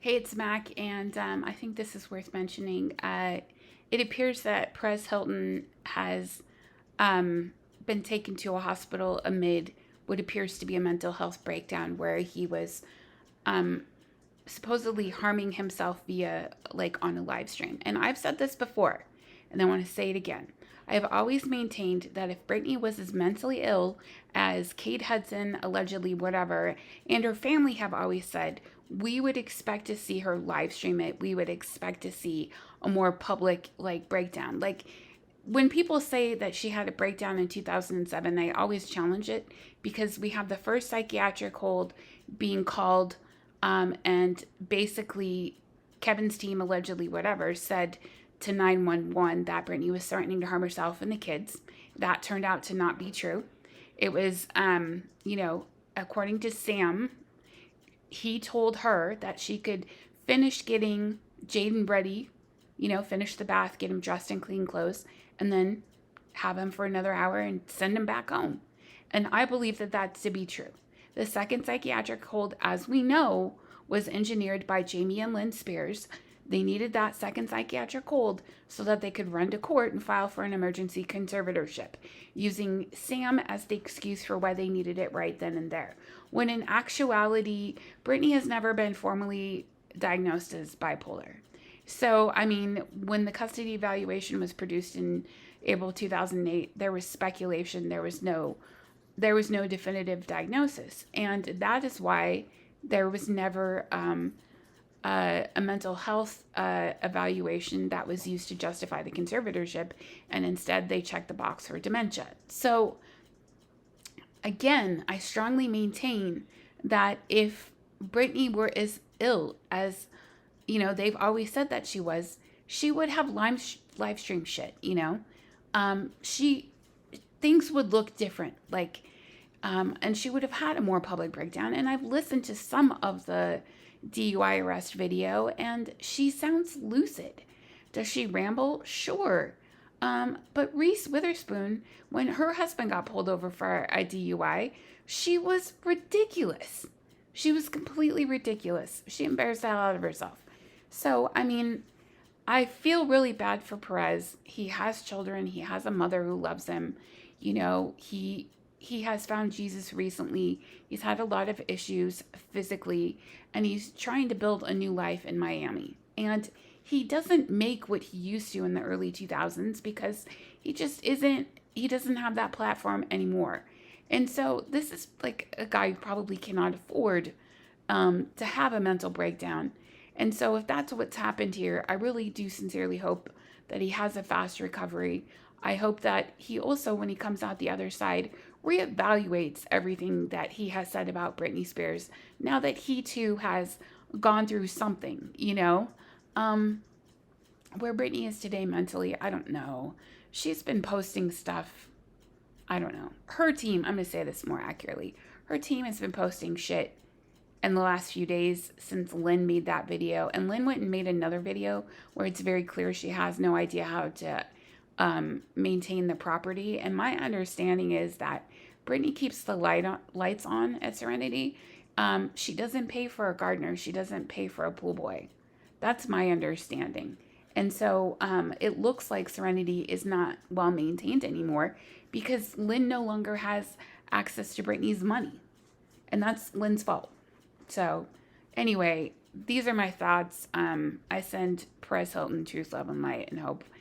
Hey, it's Mac, and I think this is worth mentioning. It appears that Perez Hilton has been taken to a hospital amid what appears to be a mental health breakdown where he was um, supposedly harming himself via, like, on a live stream. And I've said this before, and I want to say it again. I have always maintained that if Brittany was as mentally ill as Kate Hudson, allegedly, whatever, and her family have always said, we would expect to see her live stream it. We would expect to see a more public, like, breakdown. Like, when people say that she had a breakdown in 2007, I always challenge it because we have the first psychiatric hold being called, and basically Kevin's team, allegedly, whatever, said to 911 that Brittany was threatening to harm herself and the kids. That turned out to not be true. It was, according to Sam, he told her that she could finish getting Jaden ready, finish the bath, get him dressed in clean clothes, and then have him for another hour and send him back home. And I believe that that's to be true. The second psychiatric hold, as we know, was engineered by Jamie and Lynn Spears. They needed that second psychiatric hold so that they could run to court and file for an emergency conservatorship, using Sam as the excuse for why they needed it right then and there. When in actuality, Brittany has never been formally diagnosed as bipolar. So, I mean, when the custody evaluation was produced in April 2008, there was speculation. There was no definitive diagnosis, and that is why there was never a mental health evaluation that was used to justify the conservatorship, and instead they checked the box for dementia. So, again, I strongly maintain that if Brittany were as ill as, they've always said that she would have live stream shit, she things would look different, like, and she would have had a more public breakdown. And I've listened to some of the DUI arrest video, and she sounds lucid. Does she ramble? Sure. But Reese Witherspoon, when her husband got pulled over for a DUI, she was ridiculous. She was completely ridiculous. She embarrassed the hell out of herself. So, I mean, I feel really bad for Perez. He has children. He has a mother who loves him. He has found Jesus recently. He's had a lot of issues physically, and he's trying to build a new life in Miami. And he doesn't make what he used to in the early 2000s because he doesn't have that platform anymore. And so this is like a guy who probably cannot afford to have a mental breakdown. And so if that's what's happened here, I really do sincerely hope that he has a fast recovery. I hope that he also, when he comes out the other side, reevaluates everything that he has said about Britney Spears now that he too has gone through something, where Britney is today mentally, I don't know. She's been posting stuff. I don't know. Her team, I'm going to say this more accurately. Her team has been posting shit in the last few days since Lynn made that video. And Lynn went and made another video where it's very clear she has no idea how to maintain the property. And my understanding is that Brittany keeps the lights on at Serenity. She doesn't pay for a gardener. She doesn't pay for a pool boy. That's my understanding. And so it looks like Serenity is not well maintained anymore because Lynn no longer has access to Brittany's money. And that's Lynn's fault. So anyway, these are my thoughts. I send Perez Hilton truth, love, and light, and hope